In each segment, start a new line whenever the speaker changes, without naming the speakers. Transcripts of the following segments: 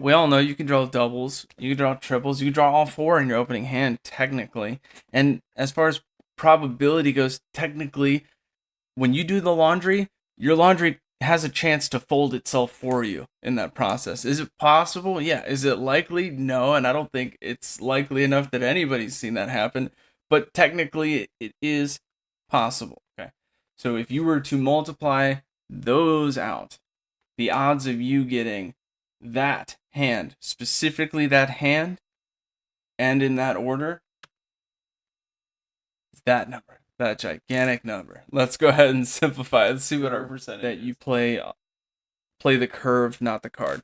we all know you can draw doubles, you can draw triples, you can draw all four in your opening hand, technically. And as far as probability goes, technically, when you do the laundry, your laundry has a chance to fold itself for you in that process. Is it possible? Yeah. Is it likely? No. And I don't think it's likely enough that anybody's seen that happen. But technically, it is possible. Okay. So if you were to multiply those out, the odds of you getting that hand, specifically that hand, and in that order, is that number, that gigantic number. Let's go ahead and simplify. Let's see what our percentage that you play the curve, not the card.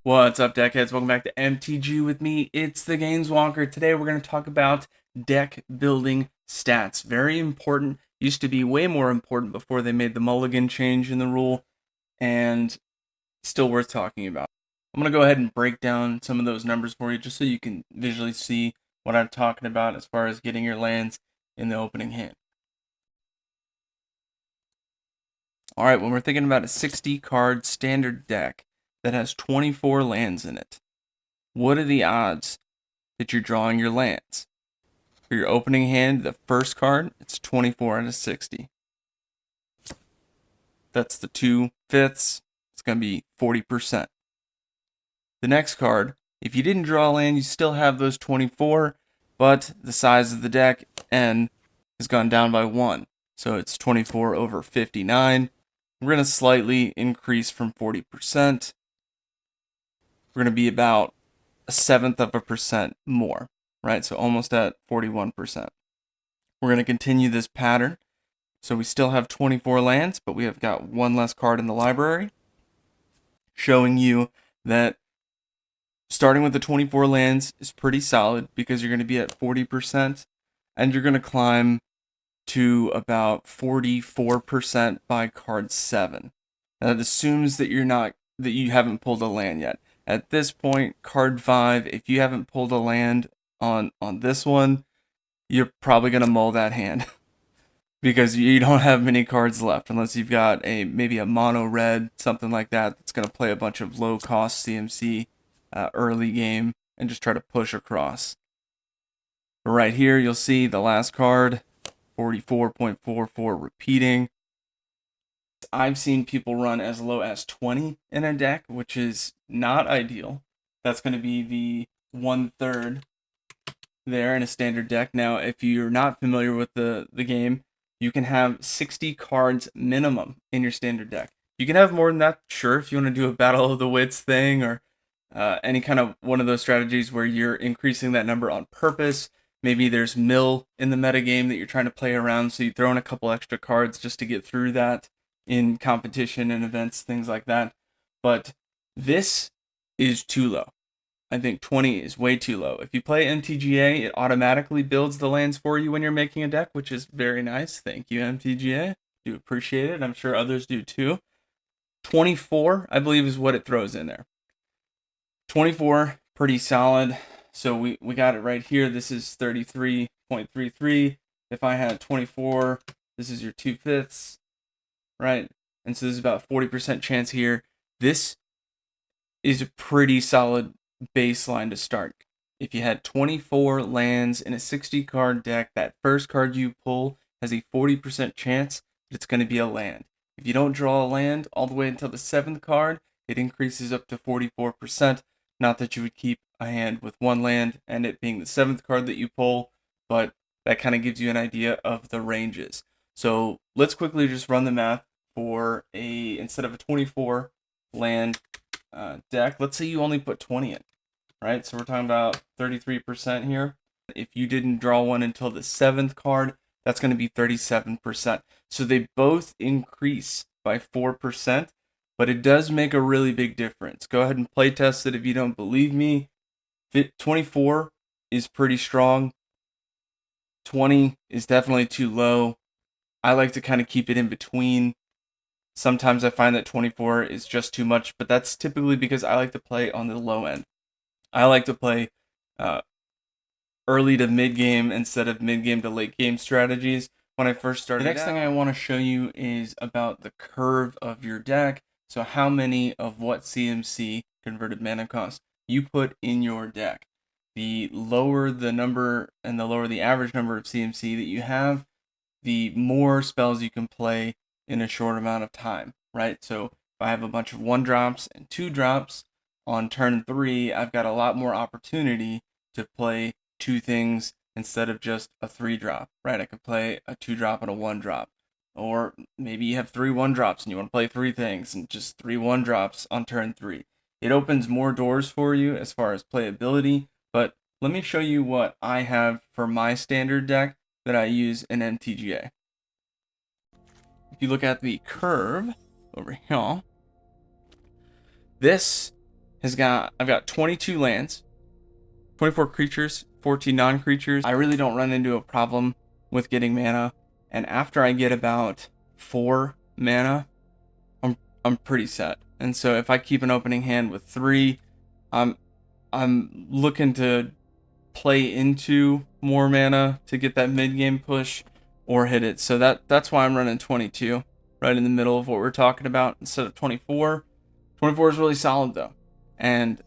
What's up, deckheads? Welcome back to MTG with me. It's the Gainswalker. Today we're going to talk about deck building stats. Very important. Used to be way more important before they made the mulligan change in the rule, and still worth talking about. I'm going to go ahead and break down some of those numbers for you just so you can visually see what I'm talking about as far as getting your lands in the opening hand. Alright, when we're thinking about a 60 card standard deck that has 24 lands in it, what are the odds that you're drawing your lands? For your opening hand, the first card, it's 24 out of 60. That's the 2/5. It's going to be 40%. The next card, if you didn't draw a land, you still have those 24, but the size of the deck N has gone down by 1. So it's 24 over 59. We're going to slightly increase from 40%. We're going to be about 1/7% more, right? So almost at 41%. We're going to continue this pattern. So we still have 24 lands, but we have got one less card in the library, showing you that starting with the 24 lands is pretty solid because you're going to be at 40%, and you're going to climb to about 44% by card 7. Now that assumes that you haven't pulled a land yet. At this point, card 5, if you haven't pulled a land on this one, you're probably going to mull that hand because you don't have many cards left unless you've got maybe a mono red, something like that, that's going to play a bunch of low cost CMC early game and just try to push across. But right here, you'll see the last card, 44.44 repeating. I've seen people run as low as 20 in a deck, which is not ideal. That's going to be the 1/3 there in a standard deck. Now, if you're not familiar with the game, you can have 60 cards minimum in your standard deck. You can have more than that, sure, if you want to do a Battle of the Wits thing or any kind of one of those strategies where you're increasing that number on purpose. Maybe there's mill in the metagame that you're trying to play around, so you throw in a couple extra cards just to get through that in competition and events, things like that. But this is too low. I think 20 is way too low. If you play MTGA, it automatically builds the lands for you when you're making a deck, which is very nice. Thank you, MTGA. Do appreciate it. I'm sure others do too. 24, I believe, is what it throws in there. 24, pretty solid. So we got it right here. This is 33.33. If I had 24, this is your 2/5, right? And so this is about 40% chance here. This is a pretty solid baseline to start. If you had 24 lands in a 60 card deck, that first card you pull has a 40% chance that it's going to be a land. If you don't draw a land all the way until the 7th card, it increases up to 44%. Not that you would keep a hand with one land and it being the 7th card that you pull, but that kind of gives you an idea of the ranges. So let's quickly just run the math for instead of a 24 land deck, let's say you only put 20 in, right? So we're talking about 33% here. If you didn't draw one until the 7th card, that's going to be 37%. So they both increase by 4%, but it does make a really big difference. Go ahead and play test it if you don't believe me. 24 is pretty strong. 20 is definitely too low. I like to kind of keep it in between. Sometimes I find that 24 is just too much, but that's typically because I like to play on the low end. I like to play early to mid game instead of mid game to late game strategies. when I first started. The next thing I want to show you is about the curve of your deck. So how many of what CMC, converted mana cost, you put in your deck. The lower the number and the lower the average number of CMC that you have, the more spells you can play in a short amount of time, right? So if I have a bunch of 1-drops and 2-drops on turn 3, I've got a lot more opportunity to play 2 things instead of just a 3-drop, right? I could play a 2-drop and a 1-drop. Or maybe you have 3 1-drops and you want to play 3 things and just 3 1-drops on turn 3. It opens more doors for you as far as playability, but let me show you what I have for my standard deck that I use in MTGA. If you look at the curve over here, this I've got 22 lands, 24 creatures, 14 non-creatures. I really don't run into a problem with getting mana, and after I get about 4 mana, I'm pretty set. And so if I keep an opening hand with 3, I'm looking to play into more mana to get that mid-game push or hit it. So that's why I'm running 22, right in the middle of what we're talking about instead of 24. 24 is really solid though. And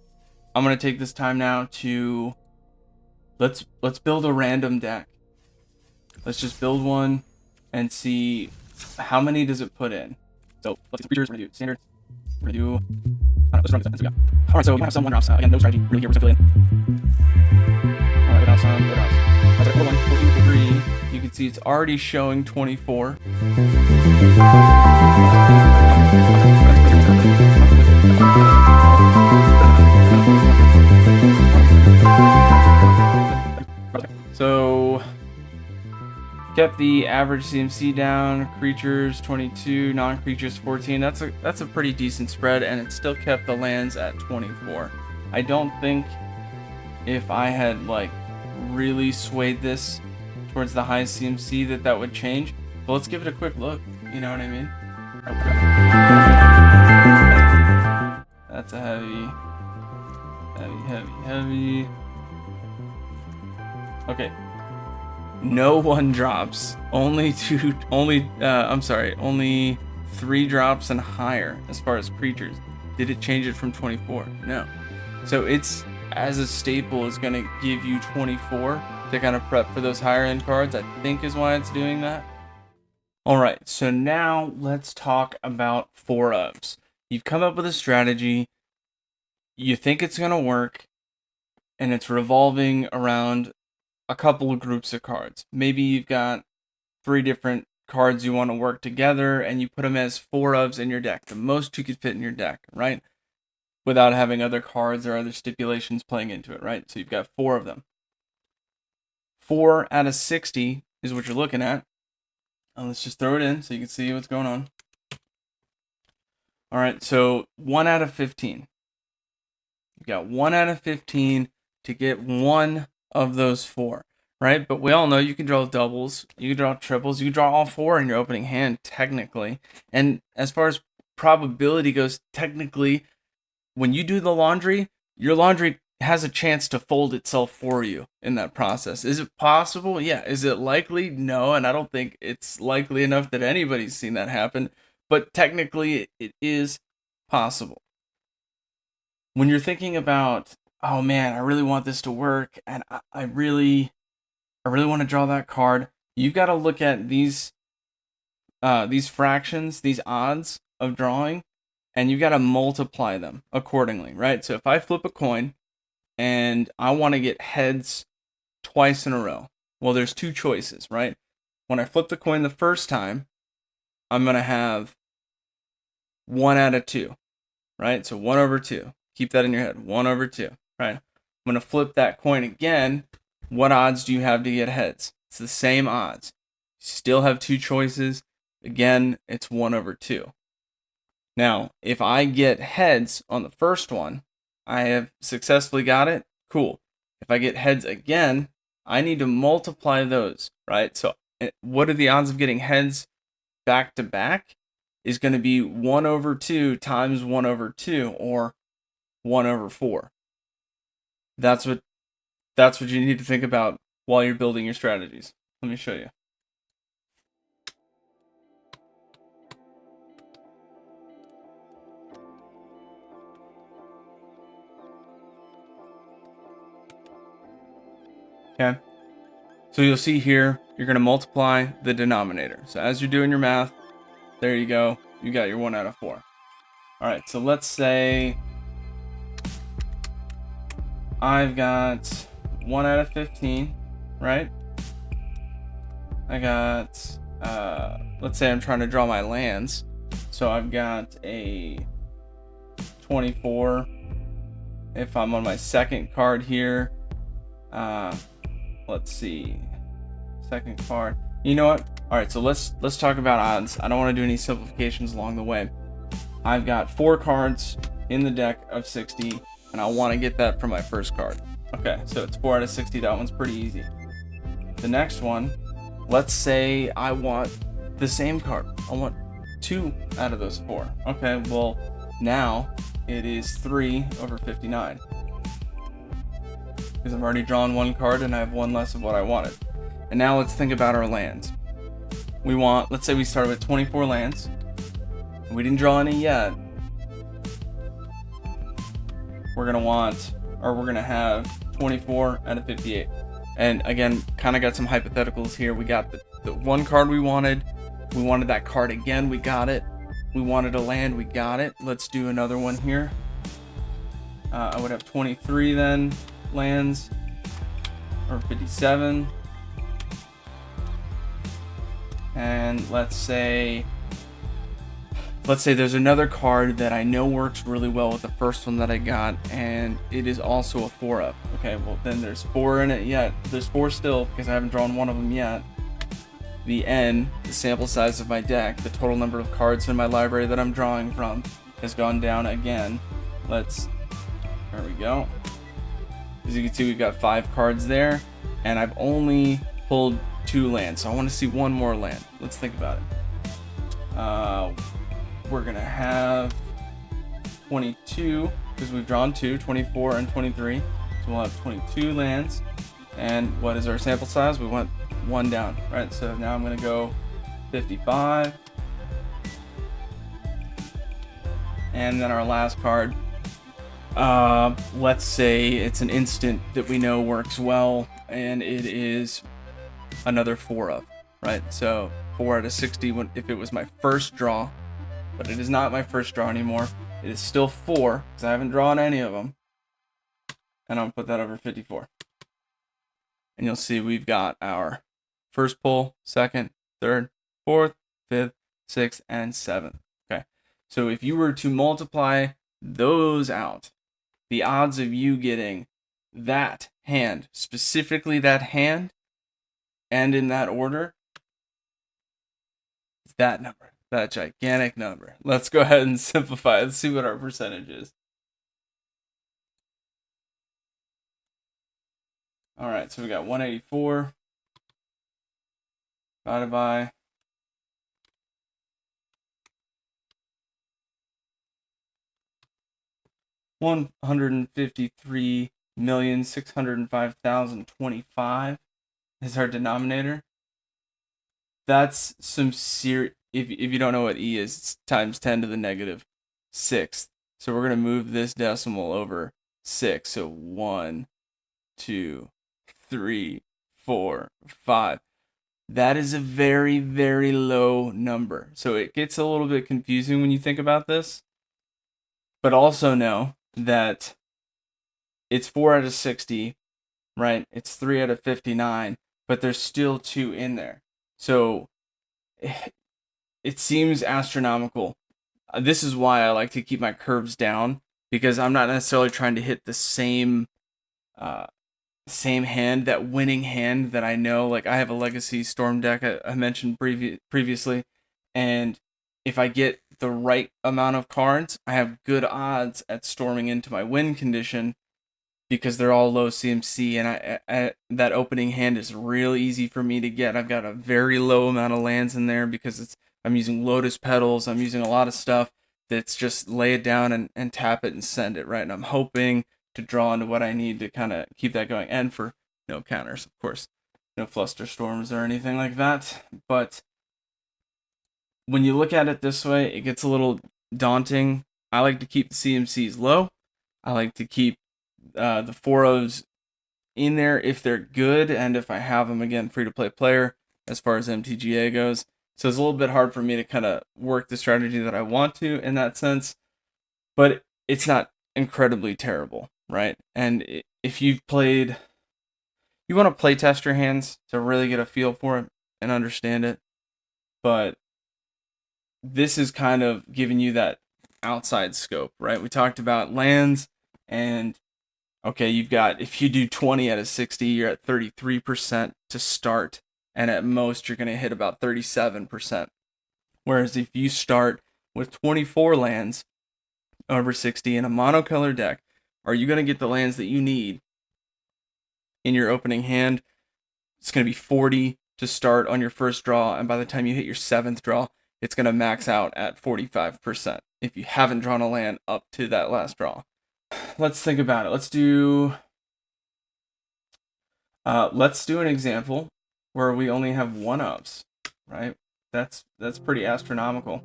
I'm going to take this time now to let's build a random deck. Let's just build one and see how many does it put in. So let's do creatures, we're going to do standard. We're going to do, let's run this. Alright, so we have some 1-drops. Again, no strategy really here, we're just going to fill in. Alright, without some, without. That's a 4-1, 4-2, 4-3. You can see it's already showing 24. So kept the average CMC down, creatures 22, non-creatures 14. That's a pretty decent spread, and it still kept the lands at 24. I don't think if I had like really swayed this towards the high CMC that would change. But let's give it a quick look. You know what I mean? That's a heavy. Okay. No 1-drops. Only 3 drops and higher as far as creatures. Did it change it from 24? No. So it's, as a staple, is going to give you 24 to kind of prep for those higher end cards. I think is why it's doing that. Alright, so now let's talk about 4-ofs. You've come up with a strategy, you think it's going to work, and it's revolving around a couple of groups of cards. Maybe you've got 3 different cards you want to work together, and you put them as 4-ofs in your deck, the most you could fit in your deck, right? Without having other cards or other stipulations playing into it, right? So you've got 4 of them. 4 out of 60 is what you're looking at. Let's just throw it in so you can see what's going on. Alright, so 1 out of 15. You've got 1 out of 15 to get 1 of those 4, right? But we all know you can draw doubles, you can draw triples, you can draw all 4 in your opening hand, technically. And as far as probability goes, technically, when you do the laundry, your laundry has a chance to fold itself for you in that process. Is it possible? Yeah. Is it likely? No, and I don't think it's likely enough that anybody's seen that happen, but technically it is possible. When you're thinking about, oh man, I really want this to work, and I really want to draw that card, you've got to look at these fractions, these odds of drawing, and you've got to multiply them accordingly, right? So if I flip a coin and I want to get heads twice in a row, well, there's 2 choices, right? When I flip the coin the first time, I'm going to have 1 out of 2, right? So 1 over 2. Keep that in your head. 1 over 2, right? I'm going to flip that coin again. What odds do you have to get heads? It's the same odds. You still have 2 choices. Again, it's 1 over 2. Now, if I get heads on the first one, I have successfully got it. Cool. If I get heads again, I need to multiply those, right? So what are the odds of getting heads back to back? Is going to be 1 over 2 times 1 over 2, or 1 over 4. That's what you need to think about while you're building your strategies. Let me show you. So you'll see here, you're going to multiply the denominator. So as you're doing your math, there you go. You got your 1 out of 4. All right, so let's say I've got 1 out of 15, right? I got, let's say I'm trying to draw my lands. So I've got a 24. If I'm on my second card here, let's see, second card. You know what? All right, so let's talk about odds. I don't want to do any simplifications along the way. I've got 4 cards in the deck of 60, and I want to get that from my first card. Okay, so it's 4 out of 60. That one's pretty easy. The next one, let's say I want the same card. I want 2 out of those 4. Okay, well, now it is 3 over 59. Because I've already drawn 1 card and I have 1 less of what I wanted. And now let's think about our lands. We want, let's say we started with 24 lands. We didn't draw any yet. We're gonna have 24 out of 58. And again, kind of got some hypotheticals here. We got the 1 card we wanted. We wanted that card again. We got it. We wanted a land. We got it. Let's do another one here. I would have 23 then lands, or 57. And let's say there's another card that I know works really well with the first one that I got, and it is also a 4-up. Okay, well then there's 4 in it yet. There's 4 still because I haven't drawn one of them yet. The N, the sample size of my deck, the total number of cards in my library that I'm drawing from, has gone down again. There we go. As you can see, we've got 5 cards there, and I've only pulled 2 lands, so I want to see 1 more land. Let's think about it. We're gonna have 22 because we've drawn 2, 24 and 23, so we'll have 22 lands. And what is our sample size? We went 1 down, right? So now I'm gonna go 55, and then our last card. Let's say it's an instant that we know works well, and it is another 4-up, right? So 4 out of 60 if it was my first draw, but it is not my first draw anymore. It is still 4 because I haven't drawn any of them, and I'll put that over 54. And you'll see we've got our first pull, second, third, fourth, fifth, sixth, and seventh. Okay, so if you were to multiply those out, the odds of you getting that hand, specifically that hand, and in that order, is that number, that gigantic number. Let's go ahead and simplify. Let's see what our percentage is. All right, so we got 184 divided by 153,605,025 is our denominator. That's some serious. If you don't know what E is, it's times 10 to the negative 6th. So we're gonna move this decimal over 6. So 1, 2, 3, 4, 5. That is a very, very low number. So it gets a little bit confusing when you think about this. But also know that it's 4 out of 60, right? It's 3 out of 59, but there's still 2 in there. So it seems astronomical. This is why I like to keep my curves down, because I'm not necessarily trying to hit the same hand, that winning hand that I know. Like, I have a Legacy Storm deck I mentioned previously, and if I get the right amount of cards, I have good odds at storming into my win condition, because they're all low CMC, and I that opening hand is real easy for me to get. I've got a very low amount of lands in there because I'm using Lotus Petals. I'm using a lot of stuff that's just lay it down and tap it and send it, right? And I'm hoping to draw into what I need to kind of keep that going, and for no counters, of course, no Fluster Storms or anything like that. But when you look at it this way, it gets a little daunting. I like to keep the CMCs low. I like to keep the 4-0s in there if they're good and if I have them, again, free-to-play player as far as MTGA goes. So it's a little bit hard for me to kind of work the strategy that I want to in that sense, but it's not incredibly terrible, right? And if you've played, you want to play test your hands to really get a feel for it and understand it, but this is kind of giving you that outside scope, right? We talked about lands, and okay, you've got, if you do 20 out of 60, you're at 33% to start, and at most you're going to hit about 37%. Whereas if you start with 24 lands over 60 in a monocolor deck, are you going to get the lands that you need in your opening hand? It's going to be 40 to start on your first draw, and by the time you hit your 7th draw, it's going to max out at 45% if you haven't drawn a land up to that last draw. Let's think about it. Let's do an example where we only have 1-ups, right? That's pretty astronomical.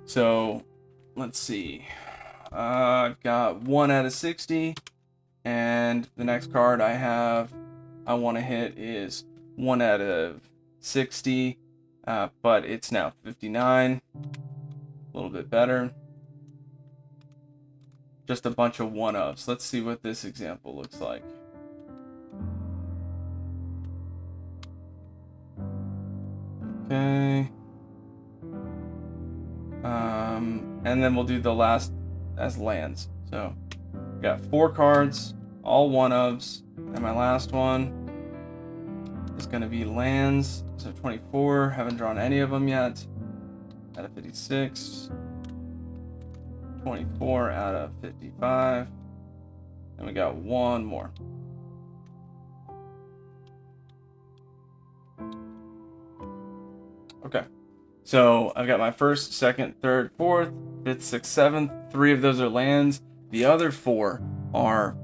So let's see. I've got 1 out of 60, and the next card I want to hit is 1 out of 60, but it's now 59. A little bit better. Just a bunch of 1-ups. Let's see what this example looks like. Okay. And then we'll do the last as lands. So we got 4 cards, all 1-ups, and my last one is going to be lands. So 24, haven't drawn any of them yet. Out of 56, 24 out of 55, and we got 1 more. Okay, so I've got my 1st, 2nd, 3rd, 4th, 5th, 6th, 7th. 3 of those are lands. The other 4 are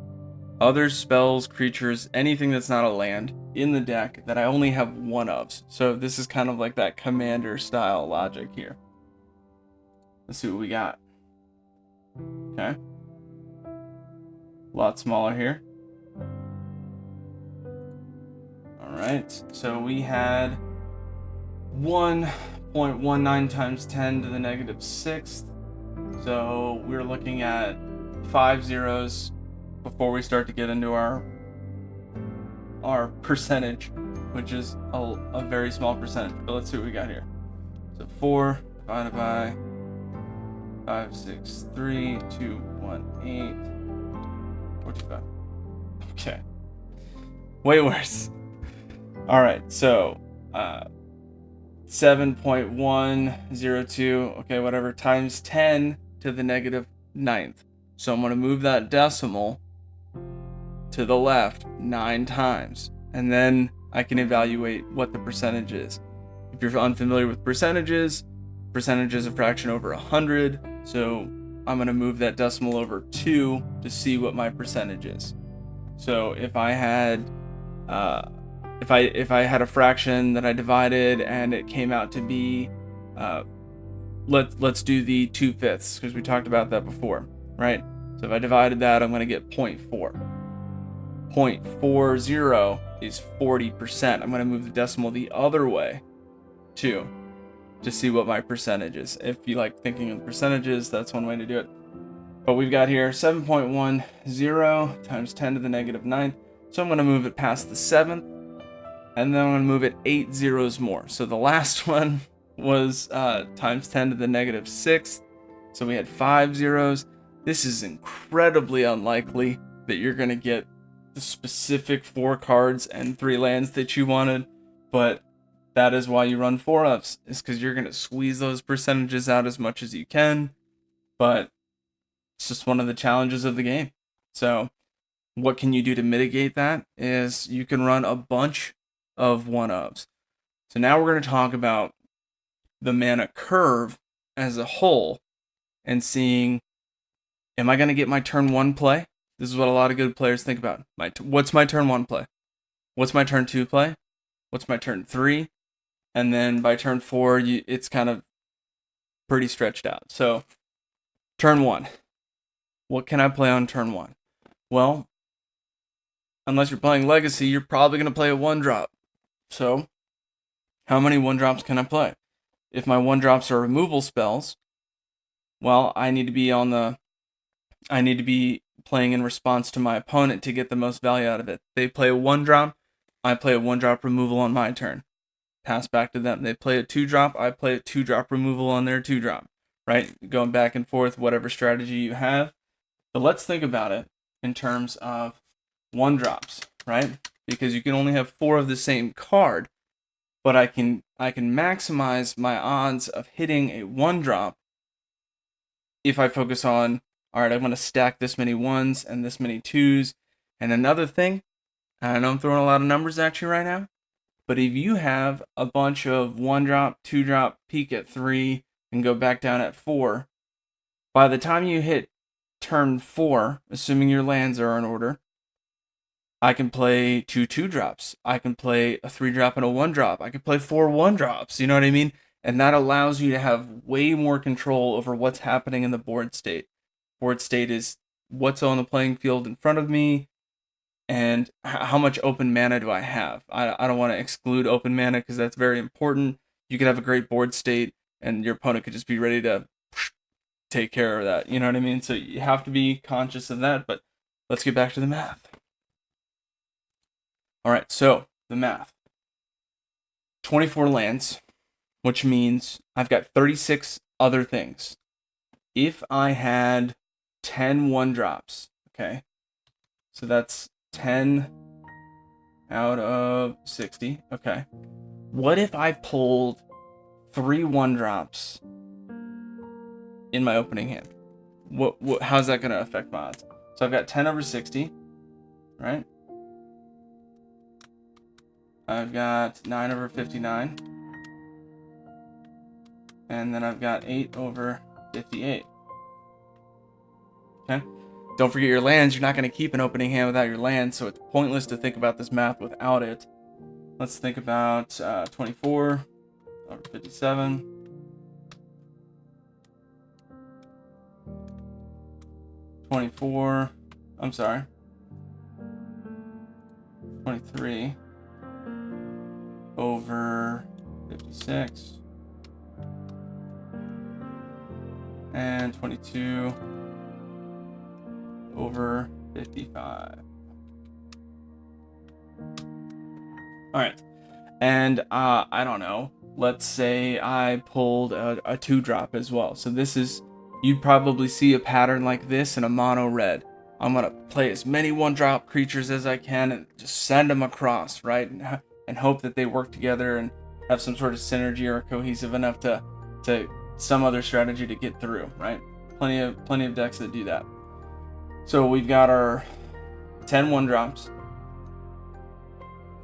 other spells, creatures, anything that's not a land in the deck that I only have 1-ups. So this is kind of like that commander style logic here. Let's see what we got. Okay. A lot smaller here. Alright, so we had 1.19 times 10 to the negative 6th. So we're looking at 5 zeros before we start to get into our percentage, which is a very small percentage. But let's see what we got here. So 4 divided by 5, 6, 3, 2, 1, 8, 45. Okay. Way worse. Alright, so 7.102, okay, whatever, times 10 to the negative 9th. So I'm going to move that decimal to the left 9 times, and then I can evaluate what the percentage is. If you're unfamiliar with percentage is a fraction over 100, so I'm going to move that decimal over 2 to see what my percentage is. So if I had if I had a fraction that I divided and it came out to be let's do the 2/5 because we talked about that before, right? So if I divided that, I'm going to get 0.4. 0.40 is 40%. I'm going to move the decimal the other way too to see what my percentage is. If you like thinking in percentages, that's one way to do it. But we've got here 7.10 times 10 to the negative 9th. So I'm going to move it past the 7th, and then I'm going to move it 8 zeros more. So the last one was times 10 to the negative 6th. So we had 5 zeros. This is incredibly unlikely that you're going to get the specific 4 cards and 3 lands that you wanted, but that is why you run 4-ups, is because you're going to squeeze those percentages out as much as you can, but it's just one of the challenges of the game. So what can you do to mitigate that is you can run a bunch of 1-ups. So now we're going to talk about the mana curve as a whole and seeing, am I going to get my turn 1 play? This is what a lot of good players think about. What's my turn 1 play? What's my turn 2 play? What's my turn 3? And then by turn 4, it's kind of pretty stretched out. So turn 1. What can I play on turn 1? Well, unless you're playing Legacy, you're probably going to play a 1-drop. So, how many 1-drops can I play? If my 1-drops are removal spells, well, I need to be playing in response to my opponent to get the most value out of it. They play a 1-drop, I play a 1-drop removal on my turn. Pass back to them. They play a 2-drop, I play a 2-drop removal on their 2-drop. Right? Going back and forth, whatever strategy you have. But let's think about it in terms of 1-drops, right? Because you can only have 4 of the same card, but I can maximize my odds of hitting a 1-drop if I focus on, all right, I'm going to stack this many 1s and this many 2s. And another thing, I know I'm throwing a lot of numbers at you right now, but if you have a bunch of 1-drop, 2-drop, peak at 3, and go back down at 4, by the time you hit turn 4, assuming your lands are in order, I can play 2 2-drops. I can play a 3-drop and a 1-drop. I can play 4 1-drops. You know what I mean? And that allows you to have way more control over what's happening in the board state. Board state is what's on the playing field in front of me and how much open mana do I have. I don't want to exclude open mana because that's very important. You could have a great board state and your opponent could just be ready to take care of that. You know what I mean? So you have to be conscious of that, but let's get back to the math. All right, so the math. 24 lands, which means I've got 36 other things. If I had 10 1-drops, okay, so that's 10 out of 60, okay. What if I pulled 3 1-drops in my opening hand? How's that going to affect my odds? So I've got 10 over 60, right? I've got 9 over 59. And then I've got 8 over 58. Okay? Don't forget your lands. You're not going to keep an opening hand without your lands, so it's pointless to think about this math without it. Let's think about 24 over 57. 24. I'm sorry. 23 over 56. And 22 over 55. All right. And I don't know. Let's say I pulled a 2-drop as well. So this is, you'd probably see a pattern like this in a mono red. I'm going to play as many 1-drop creatures as I can and just send them across, right? And hope that they work together and have some sort of synergy or cohesive enough to some other strategy to get through, right? Plenty of decks that do that. So we've got our 10 1-drops.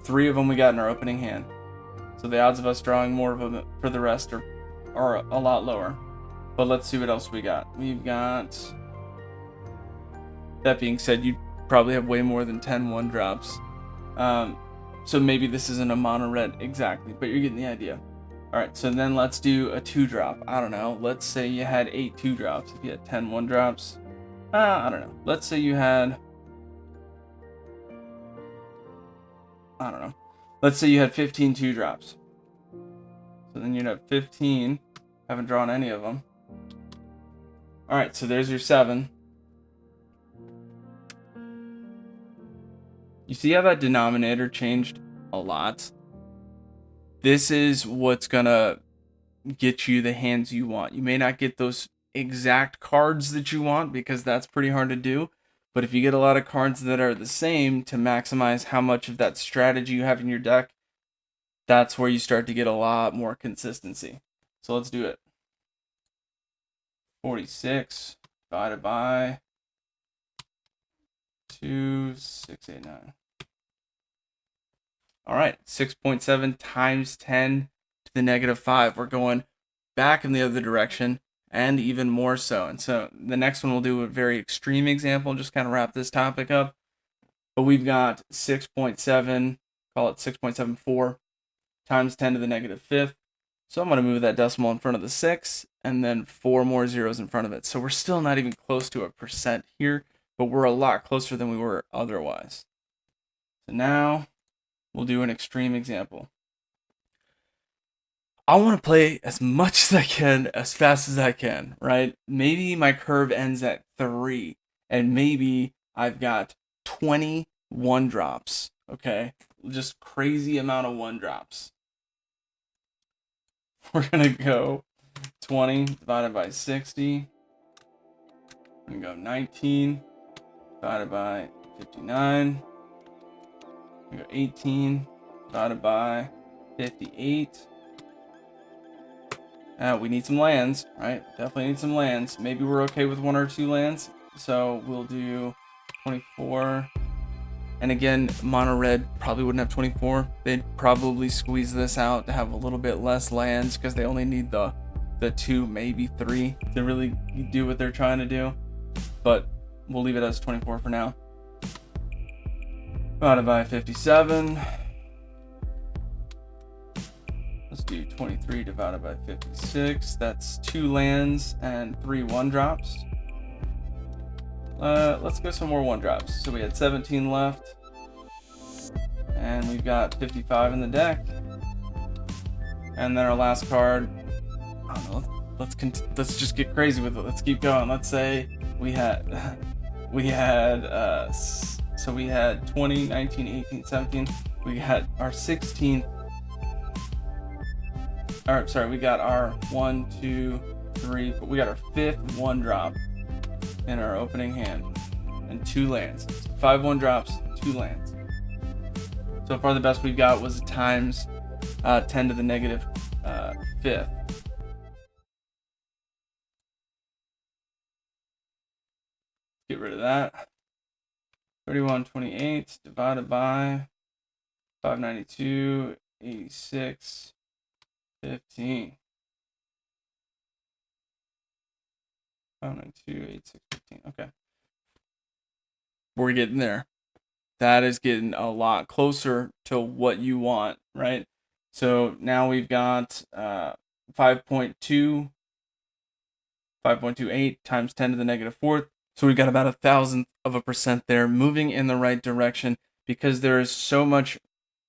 3 of them we got in our opening hand. So the odds of us drawing more of them for the rest are a lot lower. But let's see what else we got. We've got... That being said, you probably have way more than 10 1-drops. So maybe this isn't a mono red exactly, but you're getting the idea. Alright, so then let's do a 2-drop. I don't know. Let's say you had 8 2-drops. If you had 10 1-drops. I don't know. Let's say you had... I don't know. Let's say you had 15 2-drops. So then you'd have 15. Haven't drawn any of them. Alright, so there's your 7. You see how that denominator changed a lot? This is what's gonna get you the hands you want. You may not get those exact cards that you want because that's pretty hard to do. But if you get a lot of cards that are the same to maximize how much of that strategy you have in your deck, that's where you start to get a lot more consistency. So let's do it. 46 divided by 2,689. All right, 6.7 times 10 to the negative 5. We're going back in the other direction and even more so. And so the next one we'll do a very extreme example, just kind of wrap this topic up. But we've got 6.7, call it 6.74 times 10 to the negative 5th. So I'm going to move that decimal in front of the 6 and then 4 more zeros in front of it. So we're still not even close to a percent here, but we're a lot closer than we were otherwise. So now we'll do an extreme example. I want to play as much as I can, as fast as I can, right? Maybe my curve ends at 3, and maybe I've got 20 1-drops, okay? Just crazy amount of 1-drops. We're going to go 20 divided by 60. We're going to go 19 divided by 59. We're going to go 18 divided by 58. We need some lands, right? Definitely need some lands. Maybe we're okay with 1 or 2 lands. So we'll do 24. And again, mono red probably wouldn't have 24. They'd probably squeeze this out to have a little bit less lands because they only need the 2, maybe 3 to really do what they're trying to do. But we'll leave it as 24 for now. Divided by 57. Let's do 23 divided by 56. That's 2 lands and 3 1-drops. Let's go some more 1-drops. So we had 17 left. And we've got 55 in the deck. And then our last card, I don't know, let's just get crazy with it. Let's keep going. Let's say we had so we had 20, 19, 18, 17. We had our 16th. Or sorry, we got our 1, 2, 3. But we got our 5th 1-drop in our opening hand, and 2 lands. So 5 1-drops, 2 lands. So far, the best we've got was times 10 to the negative 5th. Get rid of that. 3128 divided by 592, 86, 15. 592, 86, 15. Okay. We're getting there. That is getting a lot closer to what you want, right? So now we've got 5.28 times 10 to the negative 4th. So we've got about 1,000% there, moving in the right direction because there is so much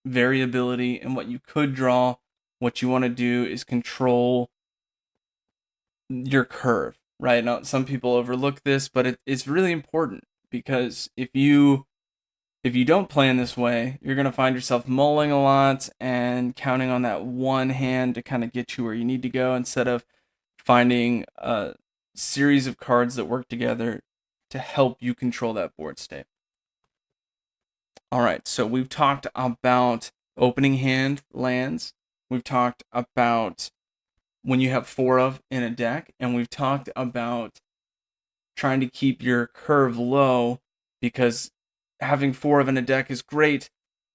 variability in what you could draw. What you want to do is control your curve, right? Now, some people overlook this, but it's really important because if you don't plan this way, you're going to find yourself mulling a lot and counting on that one hand to kind of get you where you need to go instead of finding a series of cards that work together to help you control that board state. All right, so we've talked about opening hand lands. We've talked about when you have 4 of in a deck, and we've talked about trying to keep your curve low because having 4 of in a deck is great,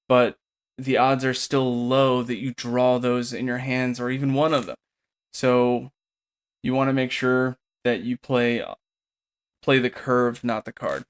but the odds are still low that you draw those in your hands or even 1 of them. So you want to make sure that you play the curve, not the card.